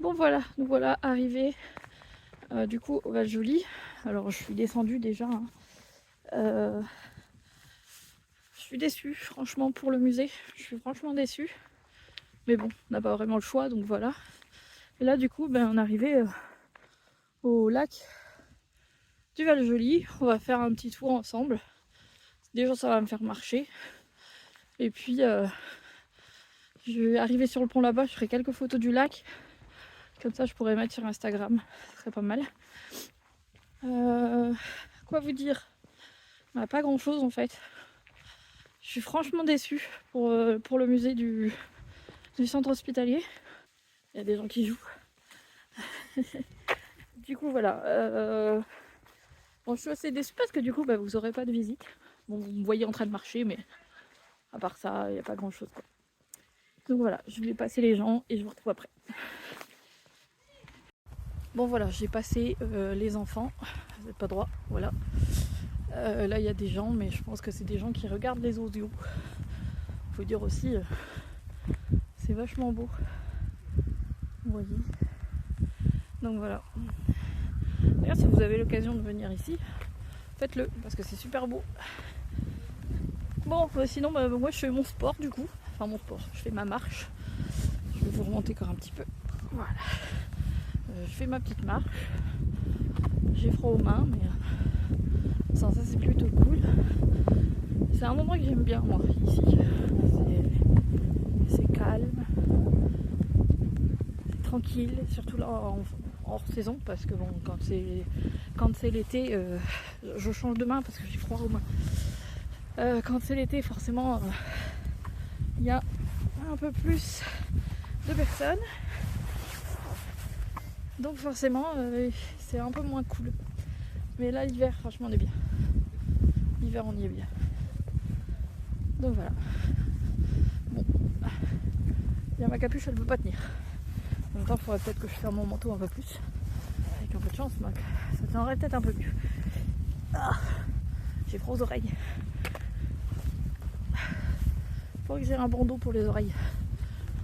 Bon voilà, nous voilà arrivés du coup au Val-Joli. Alors je suis descendue déjà. Hein. Je suis déçue franchement pour le musée. Je suis franchement déçue. Mais bon, on n'a pas vraiment le choix donc voilà. Et là du coup on est arrivé au lac du Val-Joli. On va faire un petit tour ensemble. Déjà ça va me faire marcher. Et puis je vais arriver sur le pont là-bas, je ferai quelques photos du lac. Comme ça je pourrais mettre sur Instagram. Ce serait pas mal. Quoi vous dire? Bah, pas grand chose en fait. Je suis franchement déçue pour le musée du centre hospitalier. Il y a des gens qui jouent. Du coup voilà. Bon, je suis assez déçue parce que du coup vous aurez pas de visite. Bon, vous me voyez en train de marcher, mais à part ça, il n'y a pas grand chose quoi. Donc voilà, je vais passer les gens et je vous retrouve après. Bon voilà, j'ai passé les enfants. Vous n'avez pas droit, voilà. Là il y a des gens, mais je pense que c'est des gens qui regardent les audios. Faut dire aussi, c'est vachement beau. Vous voyez. Donc voilà. D'ailleurs, si vous avez l'occasion de venir ici, faites-le parce que c'est super beau. Bon, sinon, moi je fais mon sport du coup. Enfin, mon sport, je fais ma marche. Je vais vous remonter encore un petit peu. Voilà. Je fais ma petite marche. J'ai froid aux mains, mais ça c'est plutôt cool. C'est un endroit que j'aime bien, moi, ici. C'est calme. C'est tranquille, surtout là en hors saison parce que bon quand c'est l'été je change de main parce que j'ai froid aux mains. Quand c'est l'été forcément il y a un peu plus de personnes donc forcément c'est un peu moins cool, mais là l'hiver franchement on est bien, l'hiver on y est bien, donc voilà. Bon, il y a ma capuche, elle ne peut pas tenir. En même temps, il faudrait peut-être que je ferme mon manteau un peu plus. Avec un peu de chance, ça tiendrait peut-être un peu mieux. Ah, j'ai froid aux oreilles. Faut que j'ai un bandeau pour les oreilles.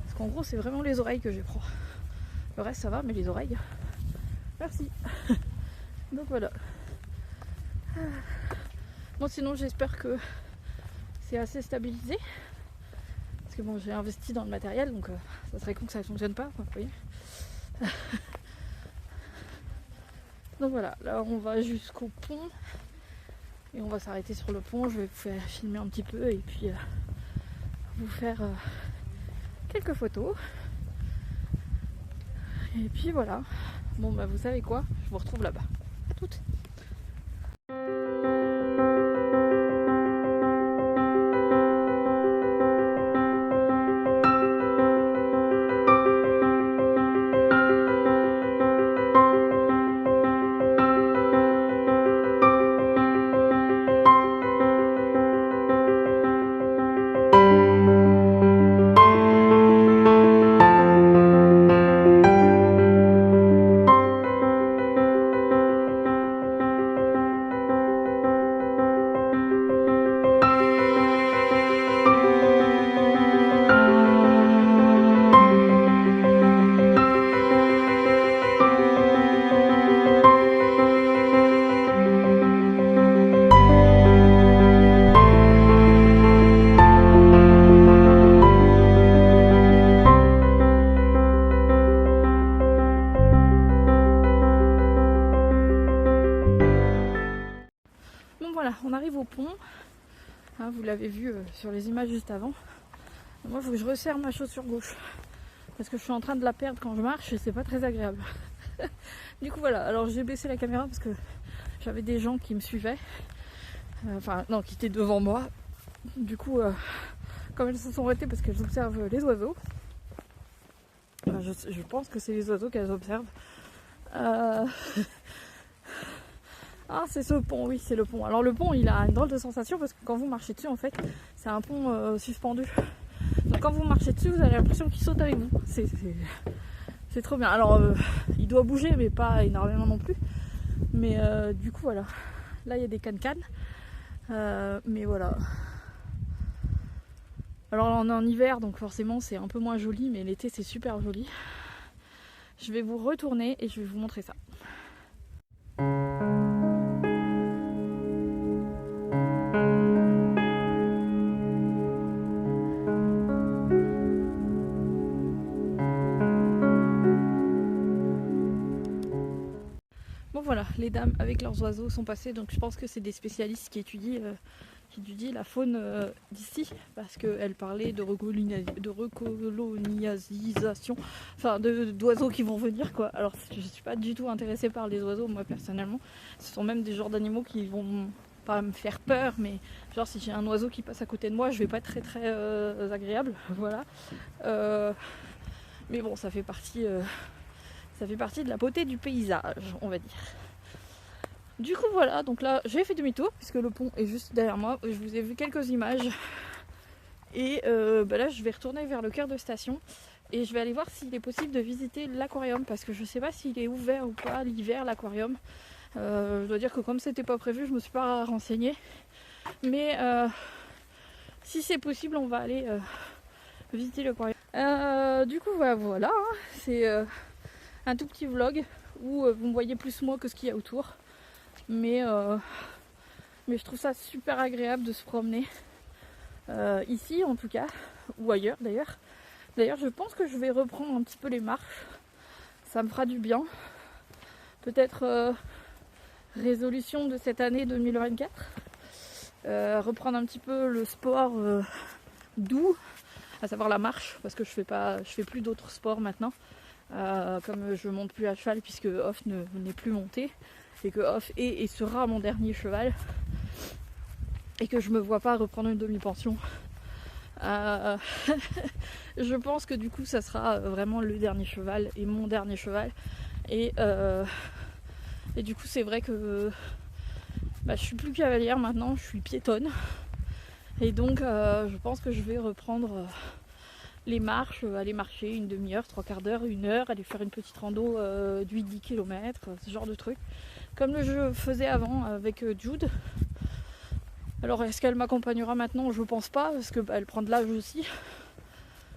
Parce qu'en gros, c'est vraiment les oreilles que j'ai froid. Le reste, ça va, mais les oreilles... Merci. Donc voilà. Bon, sinon, j'espère que c'est assez stabilisé. Parce que bon, j'ai investi dans le matériel, donc ça serait con que ça ne fonctionne pas, quoi, vous voyez. Donc voilà, là on va jusqu'au pont et on va s'arrêter sur le pont. Je vais vous faire filmer un petit peu et puis vous faire quelques photos. Et puis voilà. Bon vous savez quoi, je vous retrouve là-bas. À toutes. Bon voilà, on arrive au pont. Hein, vous l'avez vu sur les images juste avant. Moi il faut que je resserre ma chaussure gauche. Parce que je suis en train de la perdre quand je marche et c'est pas très agréable. Du coup voilà, alors j'ai baissé la caméra parce que j'avais des gens qui me suivaient. Enfin non, qui étaient devant moi. Du coup, comme elles se sont arrêtées parce qu'elles observent les oiseaux. Je pense que c'est les oiseaux qu'elles observent. Ah, c'est ce pont, oui, c'est le pont. Alors le pont, il a une drôle de sensation parce que quand vous marchez dessus, en fait, c'est un pont suspendu. Donc quand vous marchez dessus, vous avez l'impression qu'il saute avec vous. C'est trop bien. Alors, il doit bouger, mais pas énormément non plus. Mais du coup, voilà. Là, il y a des cannes-cannes. Mais voilà. Alors on est en hiver, donc forcément c'est un peu moins joli, mais l'été c'est super joli. Je vais vous retourner et je vais vous montrer ça. Bon voilà, les dames avec leurs oiseaux sont passées, donc je pense que c'est des spécialistes qui étudient la faune d'ici, parce qu'elles parlaient de recolonisation, enfin d'oiseaux qui vont venir quoi. Alors je ne suis pas du tout intéressée par les oiseaux moi personnellement, ce sont même des genres d'animaux qui vont pas me faire peur, mais genre si j'ai un oiseau qui passe à côté de moi je vais pas être très agréable, voilà. Mais bon, ça fait partie de la beauté du paysage, on va dire. Du coup voilà, donc là j'ai fait demi-tour puisque le pont est juste derrière moi. Je vous ai vu quelques images et là je vais retourner vers le cœur de station et je vais aller voir s'il est possible de visiter l'aquarium, parce que je sais pas s'il est ouvert ou pas l'hiver, l'aquarium. Je dois dire que comme c'était pas prévu, je me suis pas renseignée, mais si c'est possible on va aller visiter l'aquarium. Du coup voilà, hein, c'est un tout petit vlog où vous me voyez plus moi que ce qu'il y a autour, mais je trouve ça super agréable de se promener ici en tout cas, ou ailleurs d'ailleurs. D'ailleurs je pense que je vais reprendre un petit peu les marches, ça me fera du bien. Peut-être résolution de cette année 2024, reprendre un petit peu le sport doux, à savoir la marche, parce que je fais plus d'autres sports maintenant. Comme je monte plus à cheval puisque Off n'est plus monté, et que Off est et sera mon dernier cheval, et que je me vois pas reprendre une demi-pension. Je pense que du coup ça sera vraiment le dernier cheval et mon dernier cheval, et du coup c'est vrai que je suis plus cavalière maintenant, je suis piétonne, et donc je pense que je vais reprendre les marches, aller marcher une demi-heure, trois quarts d'heure, une heure, aller faire une petite rando de 8-10 km, ce genre de truc, comme je faisais avant avec Jude. Alors est-ce qu'elle m'accompagnera maintenant? Je pense pas, parce que elle prend de l'âge aussi.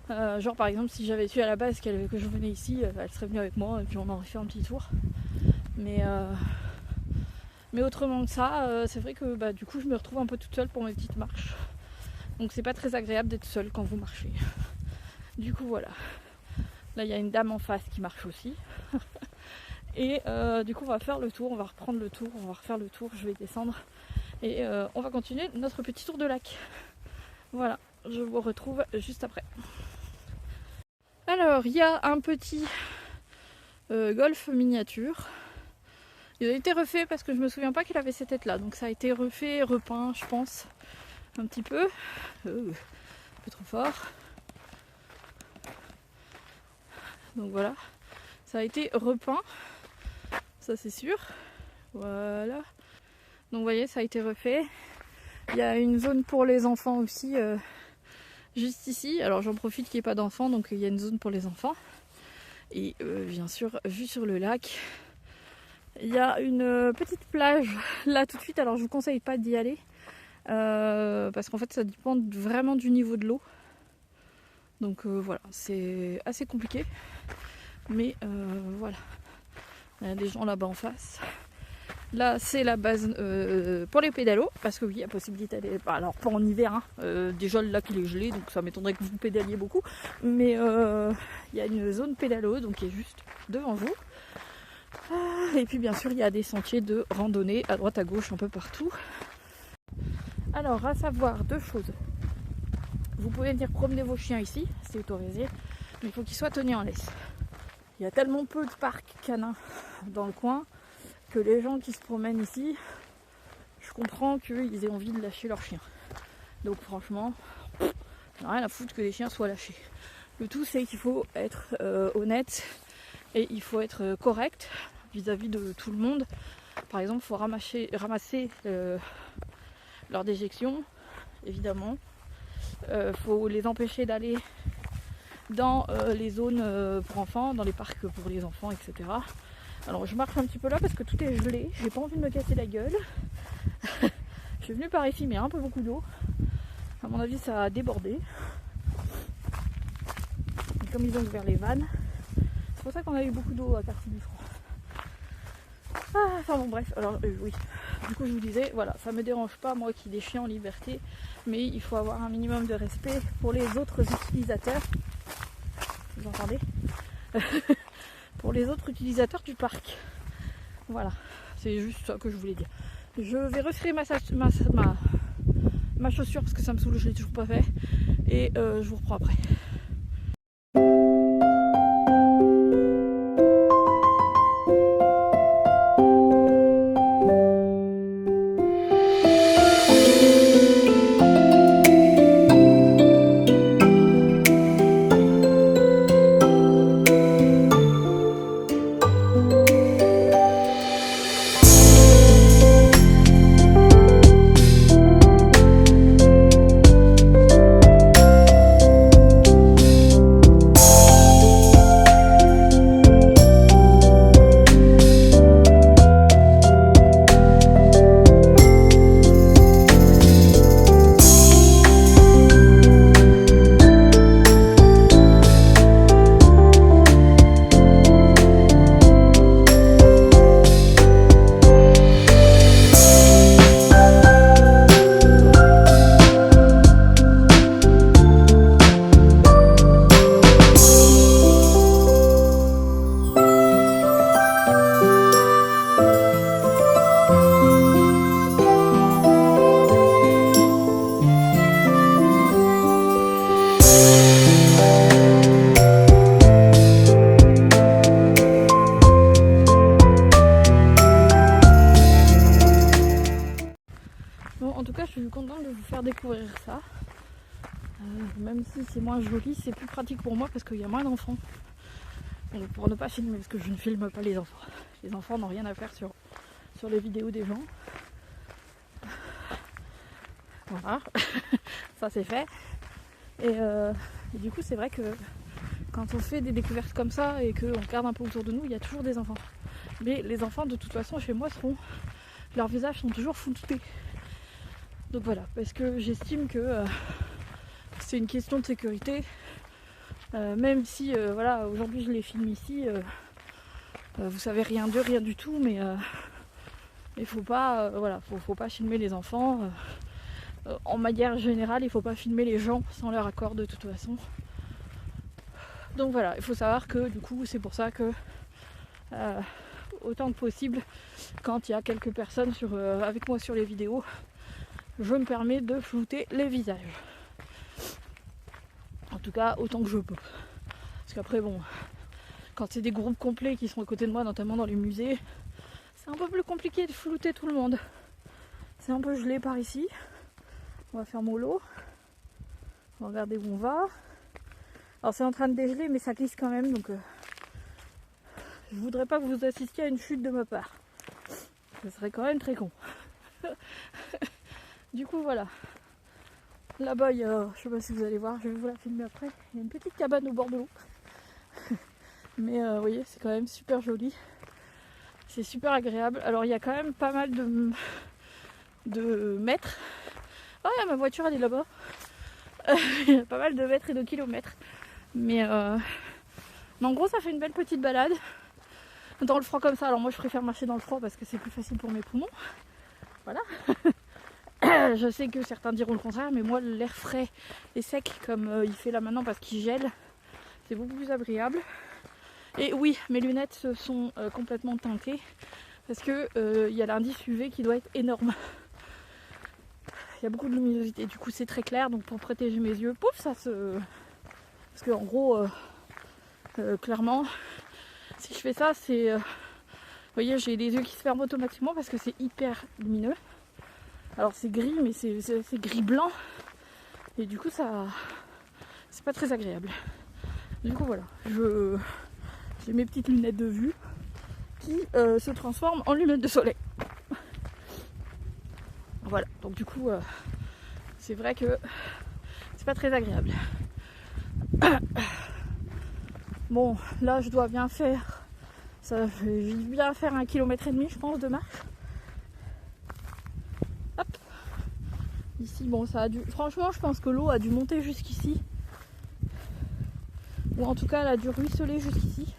Genre par exemple si j'avais su à la base que je venais ici, elle serait venue avec moi et puis on aurait fait un petit tour. Mais autrement que ça, c'est vrai que du coup je me retrouve un peu toute seule pour mes petites marches. Donc c'est pas très agréable d'être seule quand vous marchez. Du coup voilà. Là il y a une dame en face qui marche aussi. Et du coup on va faire le tour, on va reprendre le tour, on va refaire le tour, je vais descendre. Et on va continuer notre petit tour de lac. Voilà, je vous retrouve juste après. Alors il y a un petit golf miniature. Il a été refait parce que je me souviens pas qu'il avait cette tête là. Donc ça a été refait, repeint je pense. Un petit peu. Un peu trop fort. Donc voilà. Ça a été repeint. Ça c'est sûr. Voilà. Donc vous voyez, ça a été refait. Il y a une zone pour les enfants aussi juste ici. Alors j'en profite qu'il n'y ait pas d'enfants, donc il y a une zone pour les enfants. Et bien sûr, vue sur le lac. Il y a une petite plage là tout de suite. Alors je vous conseille pas d'y aller. Parce qu'en fait ça dépend vraiment du niveau de l'eau. Donc voilà, c'est assez compliqué. Mais voilà. Il y a des gens là-bas en face. Là c'est la base pour les pédalos, parce que oui, il y a possibilité d'aller. Alors pas en hiver, hein. Déjà le lac il est gelé, donc ça m'étonnerait que vous pédaliez beaucoup. Mais il y a une zone pédalo donc qui est juste devant vous. Et puis bien sûr il y a des sentiers de randonnée à droite à gauche un peu partout. Alors à savoir deux choses. Vous pouvez venir promener vos chiens ici, c'est autorisé, mais il faut qu'ils soient tenus en laisse. Il y a tellement peu de parcs canins dans le coin que les gens qui se promènent ici, je comprends qu'ils aient envie de lâcher leurs chiens. Donc franchement, j'en ai rien à foutre que les chiens soient lâchés. Le tout c'est qu'il faut être honnête et il faut être correct vis-à-vis de tout le monde. Par exemple, il faut ramasser leur déjection, évidemment. Faut les empêcher d'aller dans les zones pour enfants, dans les parcs pour les enfants, etc. Alors je marche un petit peu là parce que tout est gelé, j'ai pas envie de me casser la gueule. Je suis venue par ici mais il y a un peu beaucoup d'eau. À mon avis ça a débordé. Et comme ils ont ouvert les vannes, C'est pour ça qu'on a eu beaucoup d'eau à Quartier du Franc. Enfin bon bref, alors oui. Du coup je vous disais, voilà, ça me dérange pas moi qu'il y ait des chiens en liberté, mais il faut avoir un minimum de respect pour les autres utilisateurs. Vous entendez? Pour les autres utilisateurs du parc. Voilà, c'est juste ça que je voulais dire. Je vais retirer ma chaussure parce que ça me saoule, je l'ai toujours pas fait. Et je vous reprends après. En tout cas, je suis contente de vous faire découvrir ça. Même si c'est moins joli, c'est plus pratique pour moi parce qu'il y a moins d'enfants. Donc, pour ne pas filmer, parce que je ne filme pas les enfants. Les enfants n'ont rien à faire sur les vidéos des gens. Voilà, ça c'est fait. Et du coup, c'est vrai que quand on fait des découvertes comme ça et qu'on regarde un peu autour de nous, il y a toujours des enfants. Mais les enfants, de toute façon, chez moi, leurs visages sont toujours floutés. Donc voilà, parce que j'estime que c'est une question de sécurité. Même si voilà, aujourd'hui je les filme ici, vous savez rien d'eux, rien du tout, mais il faut pas, voilà, faut pas filmer les enfants. En manière générale, il faut pas filmer les gens sans leur accord de toute façon. Donc voilà, il faut savoir que du coup c'est pour ça que autant que possible, quand il y a quelques personnes avec moi sur les vidéos, je me permets de flouter les visages. En tout cas, autant que je peux. Parce qu'après, bon, quand c'est des groupes complets qui sont à côté de moi, notamment dans les musées, c'est un peu plus compliqué de flouter tout le monde. C'est un peu gelé par ici. On va faire mollo. On va regarder où on va. Alors c'est en train de dégeler, mais ça glisse quand même, donc je voudrais pas que vous assistiez à une chute de ma part. Ce serait quand même très con. Du coup, voilà. Là-bas, il y a, je sais pas si vous allez voir, je vais vous la filmer après. Il y a une petite cabane au bord de l'eau. Mais vous voyez, c'est quand même super joli. C'est super agréable. Alors, il y a quand même pas mal de mètres. Oh, ma voiture, elle est là-bas. Il y a pas mal de mètres et de kilomètres. Mais en gros, ça fait une belle petite balade. Dans le froid comme ça. Alors, moi, je préfère marcher dans le froid parce que c'est plus facile pour mes poumons. Voilà. Je sais que certains diront le contraire, mais moi l'air frais et sec comme il fait là maintenant parce qu'il gèle, c'est beaucoup plus agréable. Et oui, mes lunettes sont complètement teintées parce que il y a l'indice UV qui doit être énorme. Il y a beaucoup de luminosité, du coup c'est très clair, donc pour protéger mes yeux, pouf, ça se... Parce que en gros, clairement, si je fais ça, c'est... vous voyez, j'ai les yeux qui se ferment automatiquement parce que c'est hyper lumineux. Alors c'est gris, mais c'est gris blanc. Et du coup, ça, c'est pas très agréable. Du coup, voilà. J'ai mes petites lunettes de vue qui se transforment en lunettes de soleil. Voilà. Donc du coup, c'est vrai que c'est pas très agréable. Bon, là, je dois bien faire... Ça, je vais bien faire 1,5 km, je pense, de marche. Hop. Ici, bon, ça a dû... Franchement, je pense que l'eau a dû monter jusqu'ici. Ou en tout cas, elle a dû ruisseler jusqu'ici.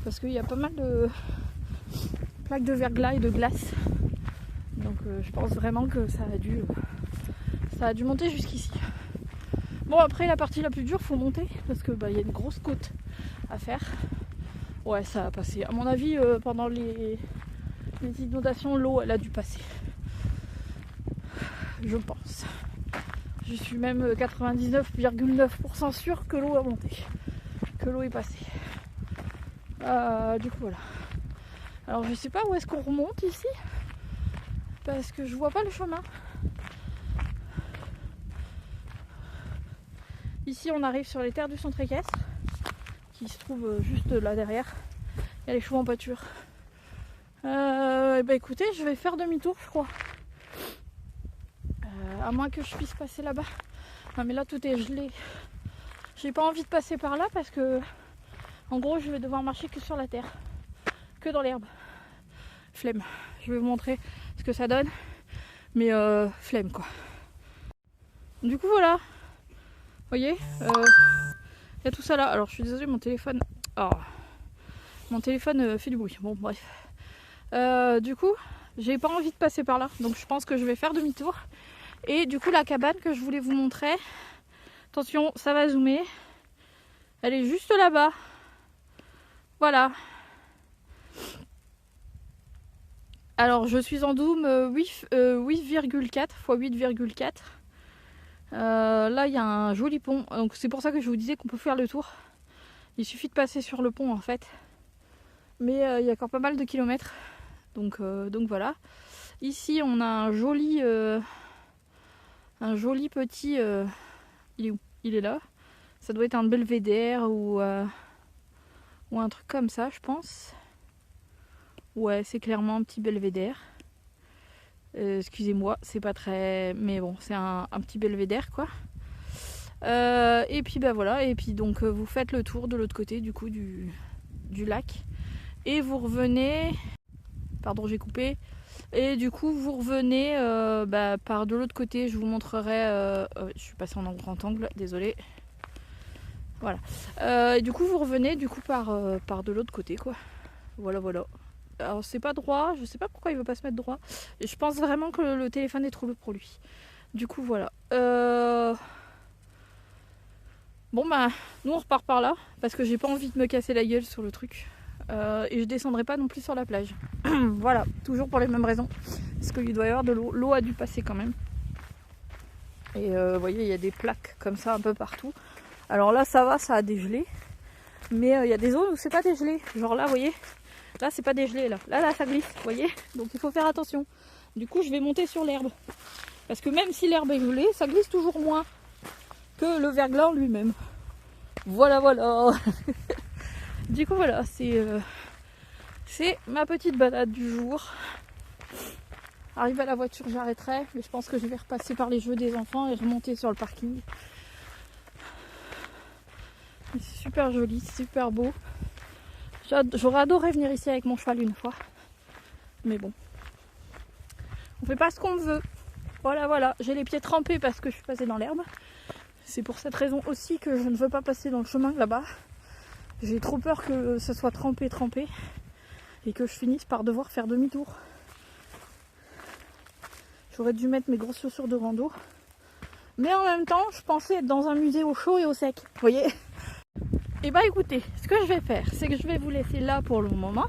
parce qu'il y a pas mal de plaques de verglas et de glace. Donc je pense vraiment que ça a dû monter jusqu'ici. Bon, après la partie la plus dure, faut monter parce que y a une grosse côte à faire. Ouais, ça a passé. À mon avis, pendant les inondations, l'eau elle a dû passer. Je pense. Je suis même 99,9% sûre que l'eau a monté, que l'eau est passée. Du coup voilà. Alors je sais pas où est-ce qu'on remonte ici, parce que je vois pas le chemin. Ici on arrive sur les terres du centre équestre, qui se trouvent juste là derrière. Il y a les chevaux en pâture. Écoutez, je vais faire demi-tour je crois. À moins que je puisse passer là-bas. Non mais là tout est gelé. J'ai pas envie de passer par là parce que en gros je vais devoir marcher que sur la terre, que dans l'herbe. Flemme. Je vais vous montrer ce que ça donne. Mais flemme quoi. Du coup voilà. Vous voyez, il y a tout ça là. Alors je suis désolée, mon téléphone. Oh. Mon téléphone fait du bruit. Bon bref. Du coup, j'ai pas envie de passer par là. Donc je pense que je vais faire demi-tour. Et du coup la cabane que je voulais vous montrer. Attention, ça va zoomer. Elle est juste là-bas. Voilà. Alors je suis en zoom 8,4 x 8,4. Là il y a un joli pont. Donc c'est pour ça que je vous disais qu'on peut faire le tour. Il suffit de passer sur le pont en fait. Mais il y a encore pas mal de kilomètres. Donc voilà. Ici on a un joli petit... il est où? Il est là. Ça doit être un belvédère ou un truc comme ça je pense. Ouais, c'est clairement un petit belvédère. Excusez-moi, c'est pas très... Mais bon, c'est un petit belvédère quoi. Et puis voilà, et puis donc vous faites le tour de l'autre côté du coup du lac. Et vous revenez... Pardon, j'ai coupé. Et du coup vous revenez par de l'autre côté, je vous montrerai... je suis passée en grand angle, désolée. Voilà. Et du coup vous revenez du coup par de l'autre côté quoi. Voilà. Alors c'est pas droit, je sais pas pourquoi il veut pas se mettre droit. Je pense vraiment que le téléphone est trop lourd pour lui. Du coup voilà. Bon nous on repart par là parce que j'ai pas envie de me casser la gueule sur le truc. Et je descendrai pas non plus sur la plage. Voilà, toujours pour les mêmes raisons. Parce qu'il doit y avoir de l'eau. L'eau a dû passer quand même. Et vous voyez, il y a des plaques comme ça un peu partout. Alors là ça va, ça a dégelé. Mais il y a des zones où c'est pas dégelé. Genre là, vous voyez. Là, c'est pas dégelé, là. Là, ça glisse, vous voyez. Donc, il faut faire attention. Du coup, je vais monter sur l'herbe. Parce que même si l'herbe est gelée, ça glisse toujours moins que le verglas lui-même. Voilà. Du coup, voilà, c'est ma petite balade du jour. Arrivé à la voiture, j'arrêterai. Mais je pense que je vais repasser par les jeux des enfants et remonter sur le parking. C'est super joli, c'est super beau. J'aurais adoré venir ici avec mon cheval une fois. Mais bon. On fait pas ce qu'on veut. Voilà. J'ai les pieds trempés parce que je suis passée dans l'herbe. C'est pour cette raison aussi que je ne veux pas passer dans le chemin là-bas. J'ai trop peur que ce soit trempé. Et que je finisse par devoir faire demi-tour. J'aurais dû mettre mes grosses chaussures de rando. Mais en même temps, je pensais être dans un musée au chaud et au sec. Vous voyez ? Et écoutez, ce que je vais faire, c'est que je vais vous laisser là pour le moment.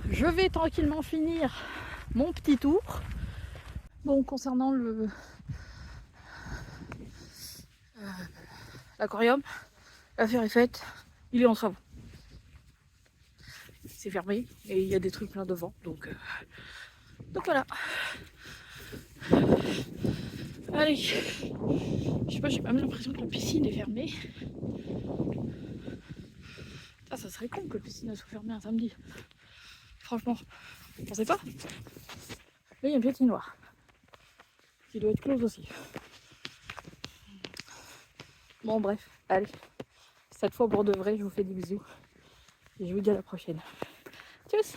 Je vais tranquillement finir mon petit tour. Bon, concernant l'aquarium, l'affaire est faite, il est en travaux. C'est fermé et il y a des trucs plein devant, donc voilà. Allez, je sais pas, j'ai même l'impression que la piscine est fermée. Ah, ça serait con que la piscine soit fermée un samedi. Franchement, vous pensez pas? Là, il y a une piétine noire qui doit être close aussi. Bon, bref, allez. Cette fois, pour de vrai, je vous fais des bisous. Et je vous dis à la prochaine. Tchuss!